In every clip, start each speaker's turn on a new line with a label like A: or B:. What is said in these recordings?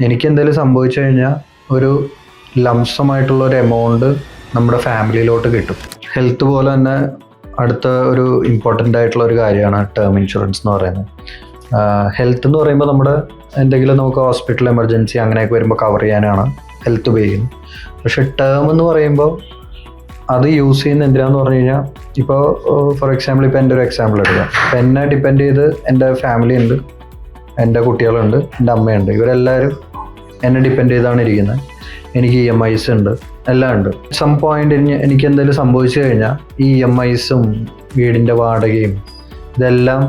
A: എനിക്ക് എന്തെങ്കിലും സംഭവിച്ചു കഴിഞ്ഞാൽ ഒരു ലംസമായിട്ടുള്ള ഒരു എമൗണ്ട് നമ്മുടെ ഫാമിലിയിലോട്ട് കിട്ടും. ഹെൽത്ത് പോലെ തന്നെ അടുത്ത ഒരു ഇമ്പോർട്ടൻ്റ് ആയിട്ടുള്ള ഒരു കാര്യമാണ് ടേം ഇൻഷുറൻസ് എന്ന് പറയുന്നത്. ഹെൽത്ത് എന്ന് പറയുമ്പോൾ നമ്മുടെ എന്തെങ്കിലും നമുക്ക് ഹോസ്പിറ്റൽ എമർജൻസി അങ്ങനെയൊക്കെ വരുമ്പോൾ കവർ ചെയ്യാനാണ് ഹെൽത്ത് ഉപയോഗിക്കുന്നത്. പക്ഷെ ടേം എന്ന് പറയുമ്പോൾ അത് യൂസ് ചെയ്യുന്ന എന്തിനാന്ന് പറഞ്ഞു കഴിഞ്ഞാൽ, ഇപ്പോൾ ഫോർ എക്സാമ്പിൾ ഇപ്പോൾ എൻ്റെ ഒരു എക്സാമ്പിൾ എടുക്കാം. അപ്പം എന്നെ ഡിപ്പെൻഡ് ചെയ്ത് എൻ്റെ ഫാമിലി ഉണ്ട്, എൻ്റെ കുട്ടികളുണ്ട്, എൻ്റെ അമ്മയുണ്ട്. ഇവരെല്ലാവരും എന്നെ ഡിപ്പെൻഡ് ചെയ്താണ് ഇരിക്കുന്നത്. എനിക്ക് EMIs ഉണ്ട്, എല്ലാം ഉണ്ട്. സം പോയിന്റ് എനിക്ക് എന്തെങ്കിലും സംഭവിച്ചു കഴിഞ്ഞാൽ ഈ EMIസും വീടിൻ്റെ വാടകയും ഇതെല്ലാം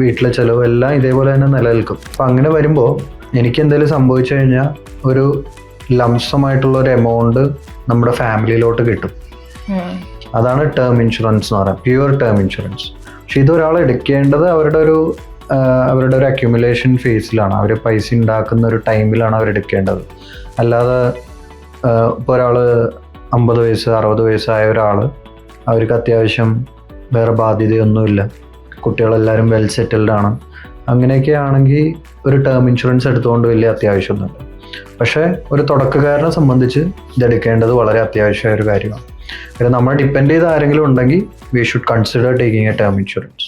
A: വീട്ടിലെ ചിലവും എല്ലാം ഇതേപോലെ തന്നെ നിലനിൽക്കും. അപ്പം അങ്ങനെ വരുമ്പോൾ എനിക്ക് എന്തെങ്കിലും സംഭവിച്ചു കഴിഞ്ഞാൽ ഒരു ലംസമായിട്ടുള്ള ഒരു എമൗണ്ട് നമ്മുടെ ഫാമിലിയിലോട്ട് കിട്ടും. അതാണ് ടേം ഇൻഷുറൻസ് എന്ന് പറയുന്നത്, പ്യുവർ ടേം ഇൻഷുറൻസ്. പക്ഷെ ഇതൊരാൾ എടുക്കേണ്ടത് അവരുടെ ഒരു അക്യുമുലേഷൻ ഫേസിലാണ്. അവർ പൈസ ഉണ്ടാക്കുന്ന ഒരു ടൈമിലാണ് അവർ എടുക്കേണ്ടത്. അല്ലാതെ ഇപ്പോൾ ഒരാൾ 50 വയസ്സ് 60 വയസ്സായ ഒരാൾ, അവർക്ക് അത്യാവശ്യം വേറെ ബാധ്യതയൊന്നുമില്ല, കുട്ടികളെല്ലാവരും വെൽ സെറ്റിൽഡ് ആണ്, അങ്ങനെയൊക്കെ ആണെങ്കിൽ ഒരു ടേം ഇൻഷുറൻസ് എടുത്തുകൊണ്ട് വലിയ അത്യാവശ്യമൊന്നുമില്ല. പക്ഷേ ഒരു തുടക്കക്കാരനെ സംബന്ധിച്ച് ഇതെടുക്കേണ്ടത് വളരെ അത്യാവശ്യമായ ഒരു കാര്യമാണ്. നമ്മൾ ഡിപ്പെൻഡ് ചെയ്ത് ആരെങ്കിലും ഉണ്ടെങ്കിൽ we should consider taking A term insurance.